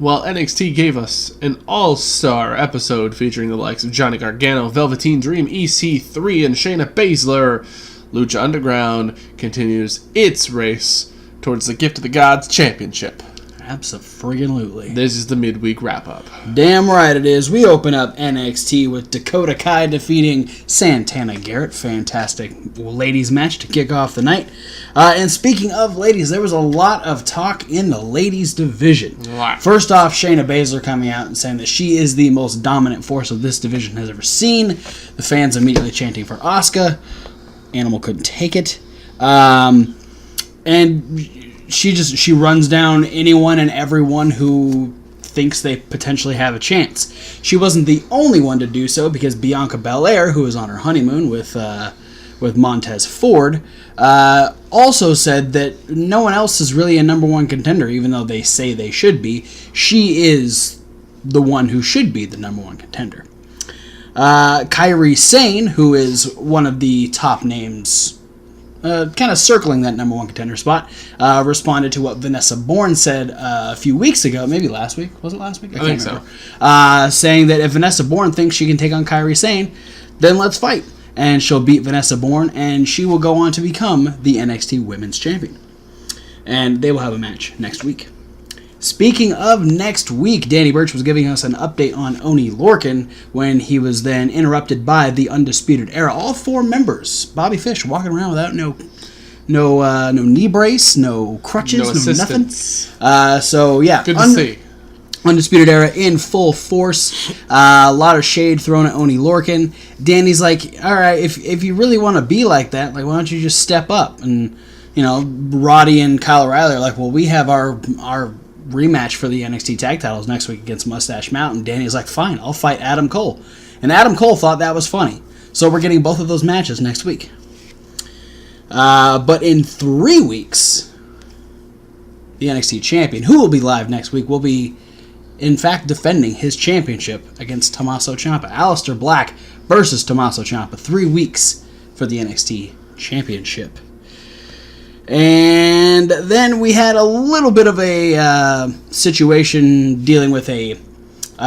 Well, NXT gave us an all-star episode featuring the likes of Johnny Gargano, Velveteen Dream, EC3, and Shayna Baszler. Lucha Underground continues its race towards the Gift of the Gods Championship. Abso-friggin-lutely. This is the midweek wrap-up. Damn right it is. We open up NXT with Dakota Kai defeating Santana Garrett. Fantastic ladies match to kick off the night. And speaking of ladies, there was a lot of talk in the ladies division. First off, Shayna Baszler coming out and saying that she is the most dominant force of this division has ever seen. The fans immediately chanting for Asuka. Animal couldn't take it. And she runs down anyone and everyone who thinks they potentially have a chance. She wasn't the only one to do so, because Bianca Belair, who was on her honeymoon with Montez Ford, also said that no one else is really a number one contender, even though they say they should be. She is the one who should be the number one contender. Kairi Sane, who is one of the top names kind of circling that number one contender spot, responded to what Vanessa Bourne said a few weeks ago, maybe last week. Was it last week? I think so. Saying that if Vanessa Bourne thinks she can take on Kairi Sane, then let's fight. And she'll beat Vanessa Bourne, and she will go on to become the NXT Women's Champion. And they will have a match next week. Speaking of next week, Danny Burch was giving us an update on Oney Lorcan when he was then interrupted by the Undisputed Era. All four members, Bobby Fish, walking around without no knee brace, no crutches, no nothing. So yeah, good to see. Undisputed Era in full force. A lot of shade thrown at Oney Lorcan. Danny's like, all right, if you really want to be like that, like, why don't you just step up? And Roddy and Kyle O'Reilly are like, well, we have our rematch for the NXT tag titles next week against Mustache Mountain. Danny's like, fine, I'll fight Adam Cole. And Adam Cole thought that was funny. So we're getting both of those matches next week. But in 3 weeks, the NXT champion, who will be live next week, will be, in fact, defending his championship against Tommaso Ciampa. Aleister Black versus Tommaso Ciampa. 3 weeks for the NXT championship. And then we had a little bit of a situation dealing with a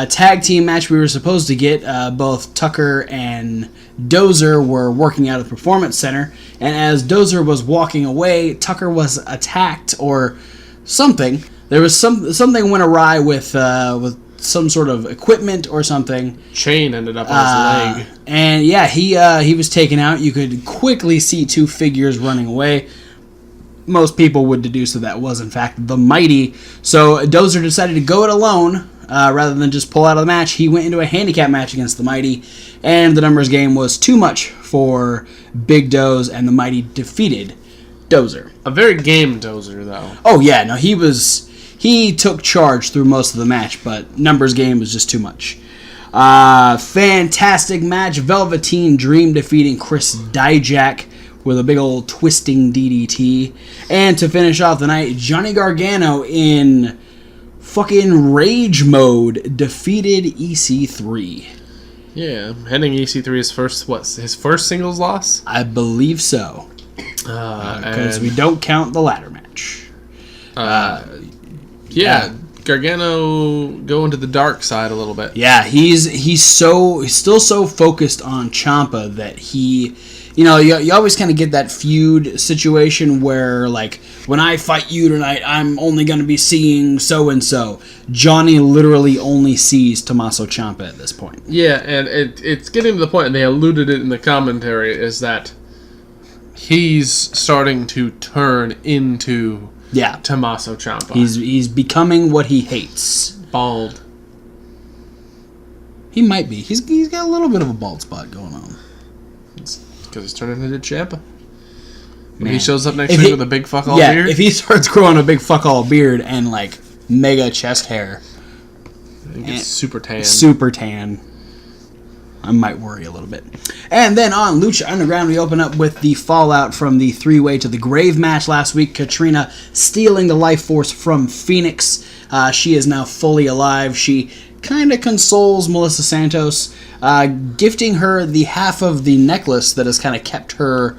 tag team match we were supposed to get. Both Tucker and Dozer were working out of the Performance Center, and as Dozer was walking away, Tucker was attacked or something. There was something went awry with some sort of equipment or something. Chain ended up on his leg. And yeah, he was taken out. You could quickly see two figures running away. Most people would deduce that was, in fact, the Mighty. So Dozer decided to go it alone rather than just pull out of the match. He went into a handicap match against the Mighty, and the numbers game was too much for Big Doze, and the Mighty defeated Dozer. A very game Dozer, though. Oh, yeah. No, he took charge through most of the match, but numbers game was just too much. Fantastic match. Velveteen Dream defeating Chris Dijak with a big old twisting DDT. And to finish off the night, Johnny Gargano in fucking rage mode defeated EC3. Yeah, handing EC3 his first singles loss? I believe so. Because we don't count the ladder match. Gargano going to the dark side a little bit. Yeah, he's still so focused on Ciampa that he... you always kind of get that feud situation where, like, when I fight you tonight, I'm only going to be seeing so-and-so. Johnny literally only sees Tommaso Ciampa at this point. Yeah, and it's getting to the point, and they alluded it in the commentary, is that he's starting to turn into Tommaso Ciampa. He's becoming what he hates. Bald. He might be. He's got a little bit of a bald spot going on. Because he's turning into Ciampa. When he shows up next week with a big fuck-all beard? If he starts growing a big fuck-all beard and, like, mega chest hair. He gets super tan. Super tan. I might worry a little bit. And then on Lucha Underground, we open up with the fallout from the three-way to the grave match last week. Katrina stealing the life force from Phoenix. She is now fully alive. She kind of consoles Melissa Santos, gifting her the half of the necklace that has kind of kept her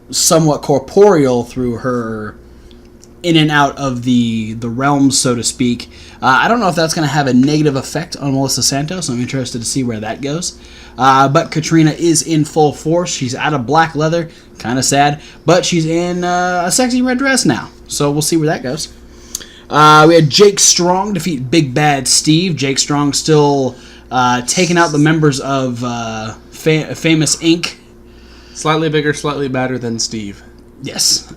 somewhat corporeal through her in and out of the realms, so to speak. I don't know if that's going to have a negative effect on Melissa Santos. I'm interested to see where that goes. But Katrina is in full force. She's out of black leather. Kind of sad. But she's in a sexy red dress now. So we'll see where that goes. We had Jake Strong defeat Big Bad Steve. Jake Strong still taking out the members of Famous Inc. Slightly bigger, slightly badder than Steve. Yes.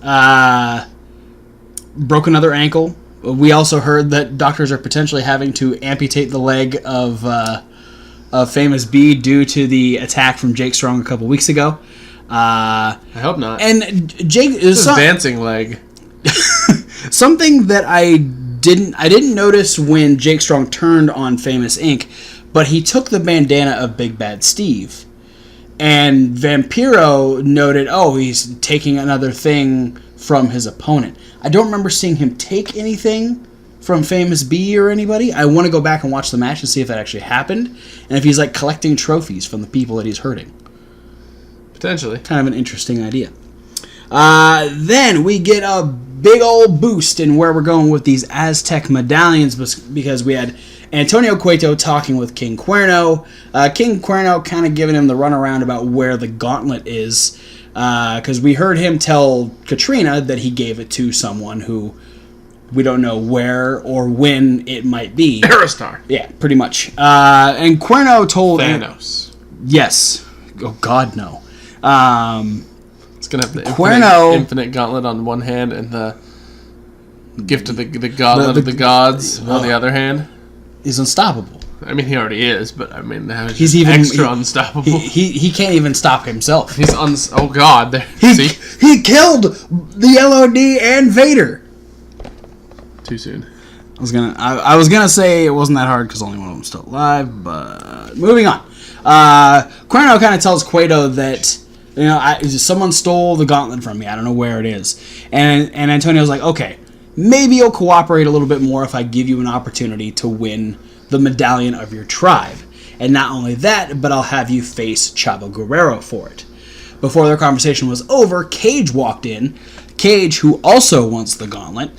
Broke another ankle. We also heard that doctors are potentially having to amputate the leg of Famous B due to the attack from Jake Strong a couple weeks ago. I hope not. And Jake is dancing leg. Something that I didn't notice when Jake Strong turned on Famous Inc., but he took the bandana of Big Bad Steve. And Vampiro noted, he's taking another thing from his opponent. I don't remember seeing him take anything from Famous B or anybody. I want to go back and watch the match and see if that actually happened. And if he's like collecting trophies from the people that he's hurting. Potentially. Kind of an interesting idea. Then we get a big old boost in where we're going with these Aztec medallions because we had Antonio Cueto talking with King Cuerno. King Cuerno kind of giving him the runaround about where the gauntlet is. Because we heard him tell Katrina that he gave it to someone who we don't know where or when it might be. Aerostar. Yeah, pretty much. And Cuerno told... Thanos. Yes. Oh, God, no. It's going to have the infinite gauntlet on one hand and the gift of the gauntlet of the gods on the other hand. He's unstoppable. I mean, he already is, but I mean, he's even extra unstoppable. He can't even stop himself. Oh God! There, he killed the LOD and Vader. Too soon. I was gonna say it wasn't that hard because only one of them's still alive. But moving on, Cuerno kind of tells Cueto that someone stole the gauntlet from me. I don't know where it is, and Antonio's like, okay, maybe you'll cooperate a little bit more if I give you an opportunity to win the medallion of your tribe. And not only that, but I'll have you face Chavo Guerrero for it. Before their conversation was over, Cage walked in. Cage, who also wants the gauntlet,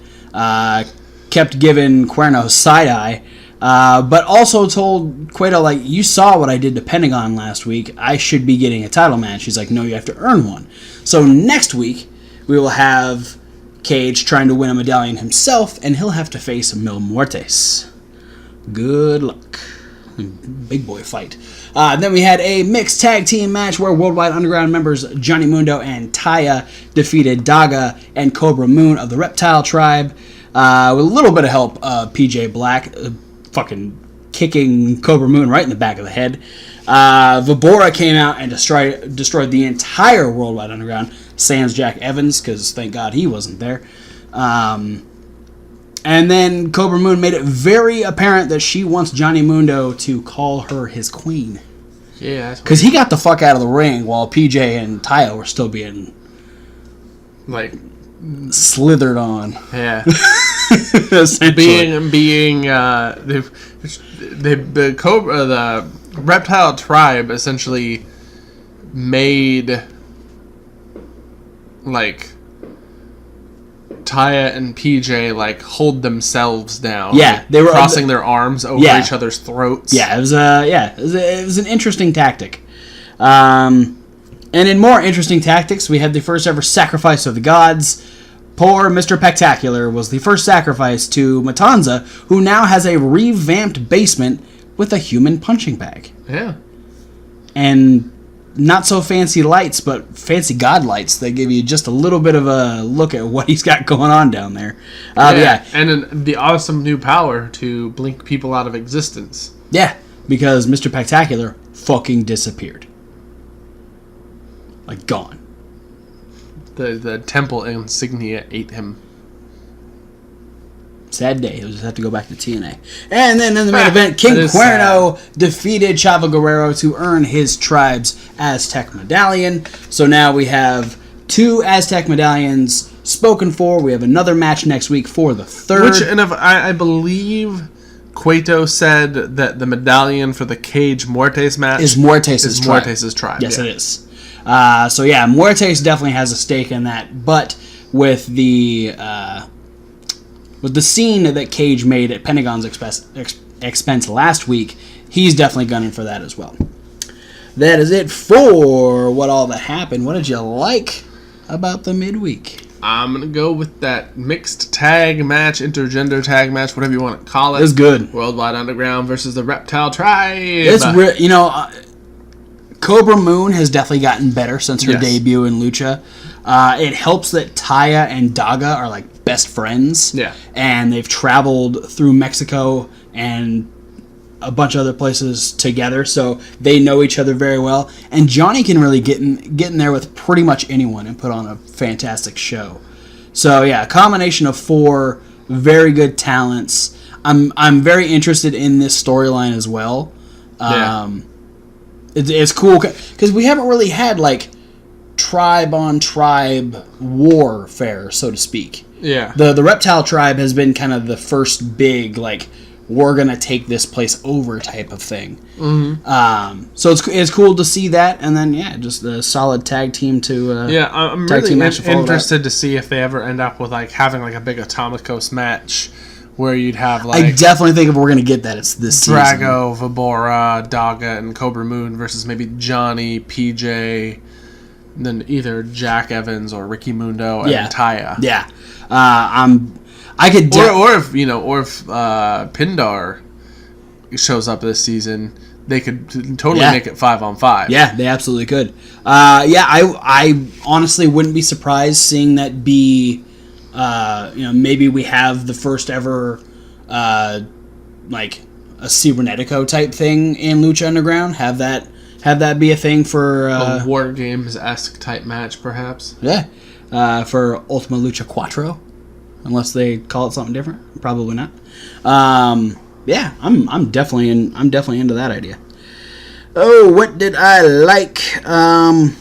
kept giving Cuerno side-eye, but also told Cueto, you saw what I did to Pentagon last week. I should be getting a title match. He's like, no, you have to earn one. So next week, we will have Cage trying to win a medallion himself, and he'll have to face Mil Muertes. Good luck. Big boy fight. Then we had a mixed tag team match where Worldwide Underground members Johnny Mundo and Taya defeated Daga and Cobra Moon of the Reptile Tribe. With a little bit of help, PJ Black fucking kicking Cobra Moon right in the back of the head. Vibora came out and destroyed the entire Worldwide Underground, sans Jack Evans, because thank God he wasn't there. And then Cobra Moon made it very apparent that she wants Johnny Mundo to call her his queen. Yeah. Because he got the fuck out of the ring while PJ and Taya were still being... slithered on. Yeah. Essentially. The Reptile Tribe essentially made... Taya and PJ hold themselves down. Yeah, they were crossing their arms over each other's throats. Yeah, it was an interesting tactic. And in more interesting tactics, we had the first ever sacrifice of the gods. Poor Mr. Pectacular was the first sacrifice to Matanza, who now has a revamped basement with a human punching bag. Yeah. And not so fancy lights, but fancy god lights that give you just a little bit of a look at what he's got going on down there. And the awesome new power to blink people out of existence. Yeah, because Mr. Pectacular fucking disappeared. Gone. The temple insignia ate him. Sad day. He'll just have to go back to TNA. And then in the main event, King Cuerno defeated Chavo Guerrero to earn his tribe's Aztec medallion. So now we have 2 Aztec medallions spoken for. We have another match next week for the 3rd. I believe Cueto said that the medallion for the Cage Muertes match is Muertes' tribe. Muertes' tribe. Yes, it is. Muertes definitely has a stake in that, but with the with the scene that Cage made at Pentagon's expense last week, he's definitely gunning for that as well. That is it for what all that happened. What did you like about the midweek? I'm going to go with that mixed tag match, intergender tag match, whatever you want to call it. It's good. Worldwide Underground versus the Reptile Tribe. It's Cobra Moon has definitely gotten better since her debut in Lucha. It helps that Taya and Daga are like best friends. Yeah. And they've traveled through Mexico and a bunch of other places together, so they know each other very well. And Johnny can really get in there with pretty much anyone and put on a fantastic show. So yeah, a combination of 4 very good talents. I'm very interested in this storyline as well. It's cool because we haven't really had like tribe on tribe warfare, so to speak. Yeah. The Reptile Tribe has been kind of the first big like, we're gonna take this place over type of thing. Mm-hmm. So it's cool to see that, and then just a solid tag team to I'm really interested to see if they ever end up with like having like a big Atomicos match where you'd have like I definitely think if we're gonna get that, it's this season. Drago, Vibora, Daga, and Cobra Moon versus maybe Johnny, PJ, and then either Jack Evans or Ricky Mundo and Taya. Yeah, I could, or if Pindar shows up this season, they could totally make it 5-on-5. Yeah, they absolutely could. I honestly wouldn't be surprised seeing that be, maybe we have the first ever, like a Cybernetico type thing in Lucha Underground. Have that be a thing for a War Games-esque type match, perhaps. Yeah, for Ultima Lucha Quattro. Unless they call it something different, probably not. I'm definitely into that idea. Oh, what did I like? I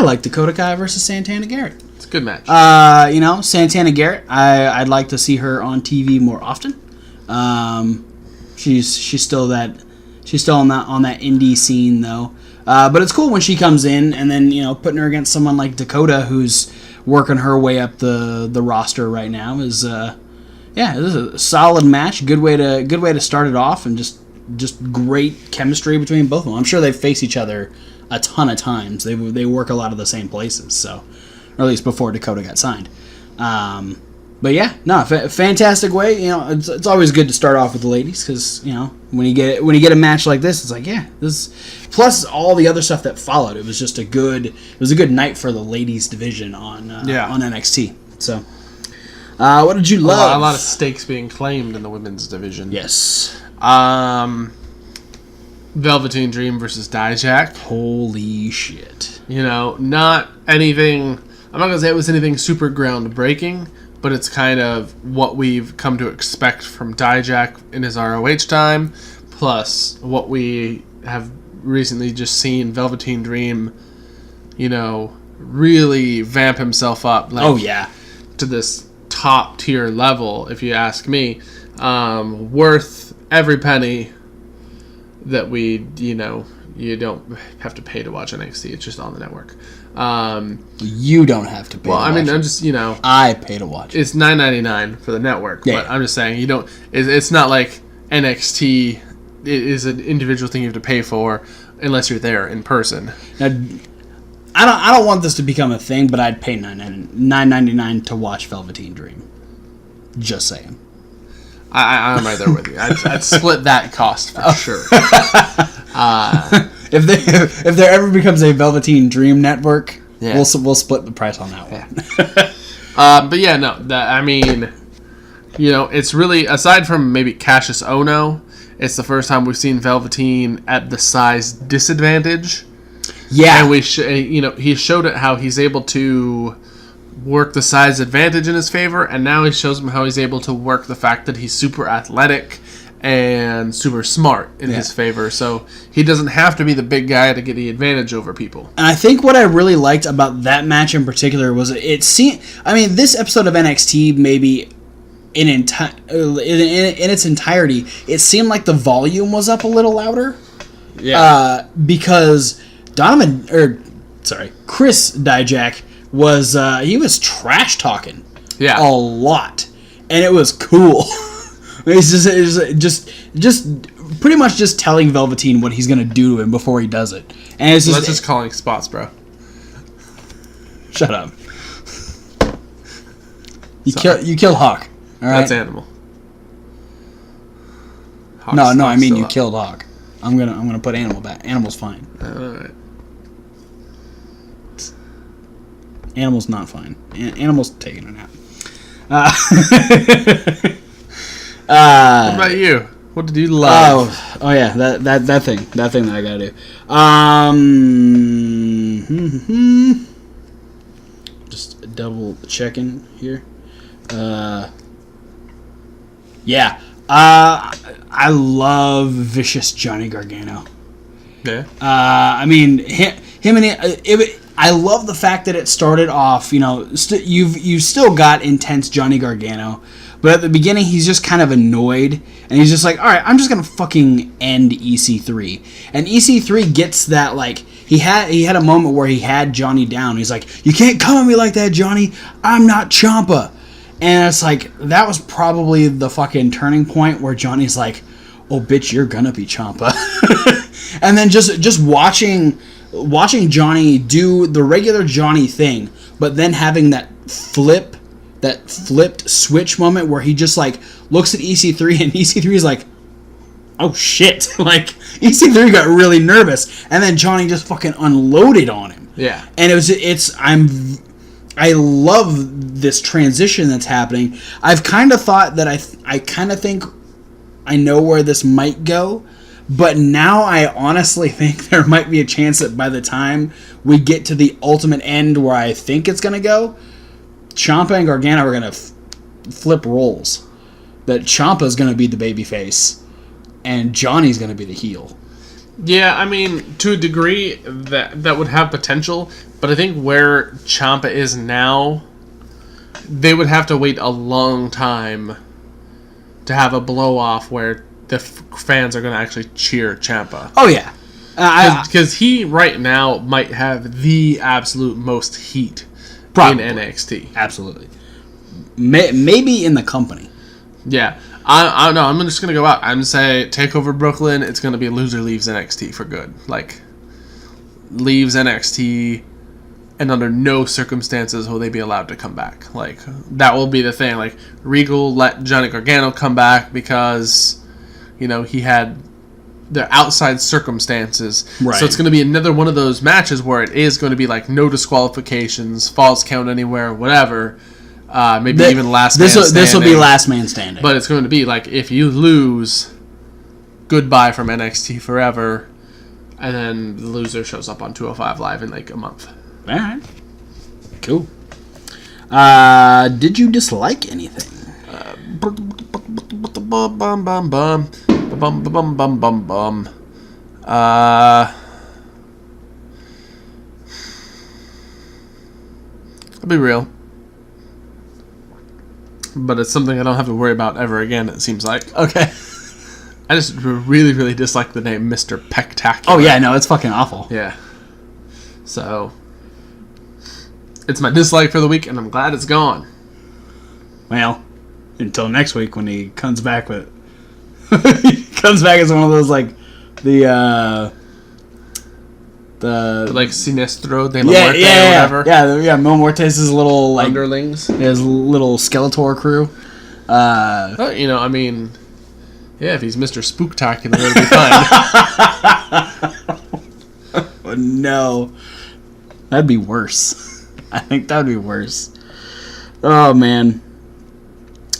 like Dakota Kai versus Santana Garrett. It's a good match. Santana Garrett. I'd like to see her on TV more often. She's still on that indie scene though. But it's cool when she comes in and then putting her against someone like Dakota who's working her way up the roster right now is this is a solid match. Good way to start it off, and just great chemistry between both of them. I'm sure they face each other a ton of times. They work a lot of the same places, so, or at least before Dakota got signed. Fantastic way. It's always good to start off with the ladies because when you get a match like this, it's like this. Plus all the other stuff that followed, it was just a good night for the ladies division on NXT. So, what did you love? A lot of stakes being claimed in the women's division. Yes. Velveteen Dream versus Dijak. Holy shit. Not anything. I'm not gonna say it was anything super groundbreaking, but it's kind of what we've come to expect from Dijak in his ROH time, plus what we have recently just seen Velveteen Dream, really vamp himself up. To this top tier level, if you ask me, worth every penny that we, you don't have to pay to watch NXT. It's just on the network. You don't have to pay. Well, to watch I'm just I pay to watch it. It's $9.99 for the network, but I'm just saying you don't. It's not like NXT is an individual thing you have to pay for unless you're there in person. Now, I don't want this to become a thing, but I'd pay $9.99 to watch Velveteen Dream. Just saying. I'm right there with you. I'd split that cost for sure. If there ever becomes a Velveteen Dream network, we'll split the price on that one. It's really, aside from maybe Cassius Ohno, it's the first time we've seen Velveteen at the size disadvantage. Yeah, and he showed it how he's able to work the size advantage in his favor, and now he shows him how he's able to work the fact that he's super athletic and super smart in his favor. So he doesn't have to be the big guy to get the advantage over people. And I think what I really liked about that match in particular was this episode of NXT maybe in its entirety, it seemed like the volume was up a little louder. Yeah. Because Chris Dijak was he was trash talking. Yeah. A lot. and it was cool. It's just pretty much just telling Velveteen what he's gonna do to him before he does it, and it's That's just calling spots, bro. Shut up. You killed Hawk. All right? That's Animal. Hawk's No, I mean you up. killed Hawk. I'm gonna put Animal back. Animal's fine. Alright. Animal's not fine. Animal's taking a nap. What about you? What did you love? Oh yeah, that thing that I gotta do. Just double checking here. Yeah. I love vicious Johnny Gargano. Yeah. I mean, him and I love the fact that it started off. You've still got intense Johnny Gargano, but at the beginning he's just kind of annoyed, and he's just like, all right, I'm just gonna fucking end EC3. And EC3 gets that, like, he had a moment where he had Johnny down. He's like, you can't come at me like that, Johnny. I'm not Ciampa. And it's like, that was probably the fucking turning point where Johnny's like, oh, bitch, you're gonna be Ciampa. And then just watching Johnny do the regular Johnny thing, but then having that flipped switch moment where he just, like, looks at EC3, and EC3 is like, oh, shit. Like, EC3 got really nervous, and then Johnny just fucking unloaded on him. Yeah. And I love this transition that's happening. I've kind of thought that I kind of think I know where this might go, but now I honestly think there might be a chance that by the time we get to the ultimate end where I think it's going to go, Ciampa and Gargano are going to flip roles. That Ciampa's going to be the babyface, and Johnny's going to be the heel. Yeah, I mean, to a degree, that would have potential, but I think where Ciampa is now, they would have to wait a long time to have a blow-off where the fans are going to actually cheer Ciampa. Oh, yeah. Because he, right now, might have the absolute most heat Probably. in NXT. Absolutely. Maybe in the company. Yeah. I don't know. I'm just going to go out. I'm going to say take over Brooklyn. It's going to be a loser leaves NXT for good. Like, leaves NXT, and under no circumstances will they be allowed to come back. Like, that will be the thing. Like, Regal let Johnny Gargano come back because, he had the outside circumstances. Right. So it's going to be another one of those matches where it is going to be like no disqualifications, falls count anywhere, whatever. Maybe even last man standing. This will be last man standing. But it's going to be like, if you lose, goodbye from NXT forever, and then the loser shows up on 205 Live in like a month. All right. Cool. Did you dislike anything? I'll be real. But it's something I don't have to worry about ever again, it seems like. Okay. I just really, really dislike the name Mr. Pectacular. Oh, yeah, no, it's fucking awful. Yeah. So, it's my dislike for the week, and I'm glad it's gone. Well, until next week when he comes back with... he comes back as one of those, like, the like Sinestro de la Muerte or whatever. Yeah, Mil Muertes' little, like... Underlings. His little Skeletor crew. I mean... Yeah, if he's Mr. Spooktacular, it'll be fine. Oh, no. That'd be worse. I think that'd be worse. Oh, man.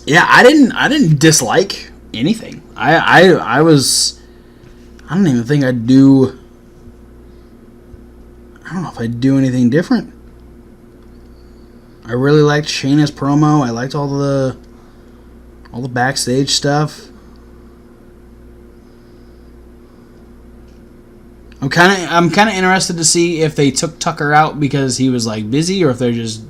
Yeah, I didn't dislike anything. I don't even think I'd do... I don't know if I'd do anything different. I really liked Shayna's promo. I liked all the backstage stuff. I'm kind of interested to see if they took Tucker out because he was like busy, or if it's just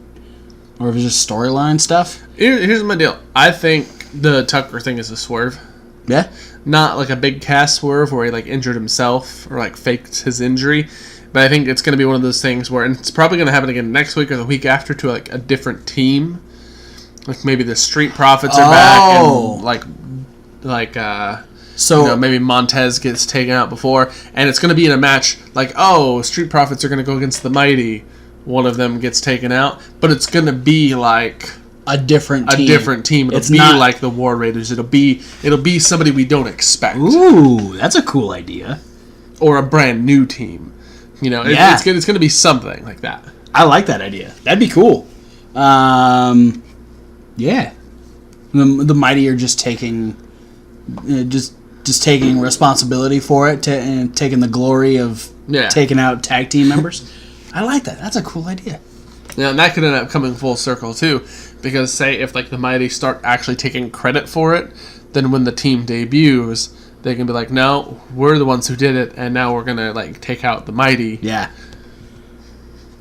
storyline stuff. Here's my deal. I think the Tucker thing is a swerve. Yeah. Not like a big cast swerve where he like injured himself or like faked his injury, but I think it's going to be one of those things where, and it's probably going to happen again next week or the week after to like a different team, Like maybe the Street Profits are back, and maybe Montez gets taken out before, and it's going to be in a match like, Street Profits are going to go against the Mighty. One of them gets taken out, but it's going to be like a different team. It'll be like the War Raiders. It'll be somebody we don't expect. Ooh, that's a cool idea. Or a brand new team. It's going to be something like that. I like that idea. That'd be cool. Yeah. The Mighty are just taking taking responsibility for it and taking the glory of taking out tag team members. I like that. That's a cool idea. Yeah, and that could end up coming full circle too, because say if the Mighty start actually taking credit for it, then when the team debuts, they can be like, no, we're the ones who did it, and now we're gonna take out the Mighty. Yeah,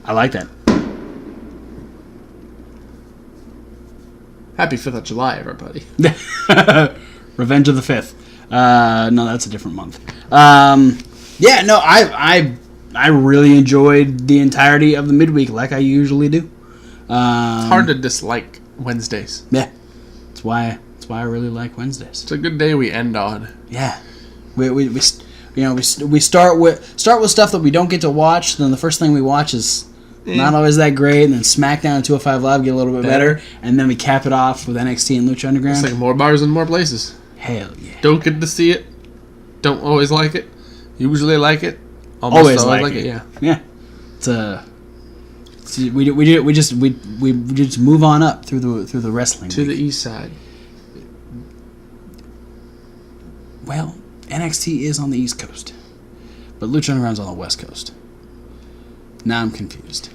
I like that. Happy 5th of July, everybody. Revenge of the 5th. No, that's a different month. I really enjoyed the entirety of the midweek like I usually do. It's hard to dislike Wednesdays. Yeah. That's why I really like Wednesdays. It's a good day we end on. Yeah. We start with stuff that we don't get to watch, then the first thing we watch is not always that great, and then SmackDown and 205 Live get a little bit better, and then we cap it off with NXT and Lucha Underground. It's like more bars in more places. Hell yeah. Don't get to see it. Don't always like it. Usually like it. Always like it. Yeah. Yeah. We just move on up through the wrestling to the east side. Well, NXT is on the East Coast, but Lucha Underground's on the West Coast. Now I'm confused.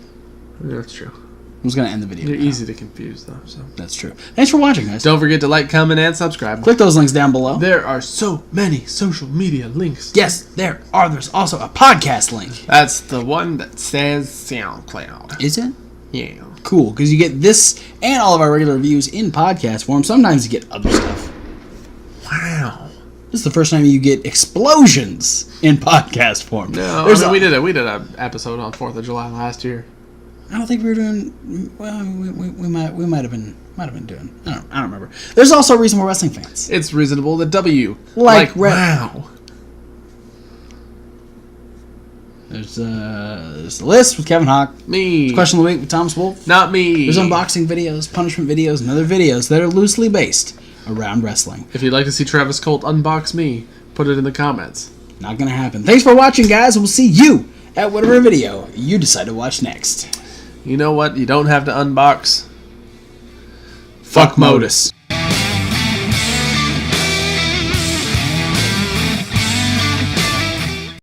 That's true. I'm just gonna end the video. You're easy to confuse, though. So that's true. Thanks for watching, guys. Don't forget to like, comment, and subscribe. Click those links down below. There are so many social media links. Yes, there are. There's also a podcast link. That's the one that says SoundCloud. Is it? Yeah. Cool, because you get this and all of our regular reviews in podcast form. Sometimes you get other stuff. Wow. This is the first time you get explosions in podcast form. No, we did an episode on 4th of July last year. I don't think we were doing. Well, we might have been doing. I don't remember. There's also Reasonable Wrestling Fans. It's reasonable. The W. Wow. There's the list with Kevin Hawk. Me. There's Question of the Week with Thomas Wolf. Not me. There's unboxing videos, punishment videos, and other videos that are loosely based around wrestling. If you'd like to see Travis Colt unbox me, put it in the comments. Not gonna happen. Thanks for watching, guys. We'll see you at whatever video you decide to watch next. You know what? You don't have to unbox. Fuck Modus.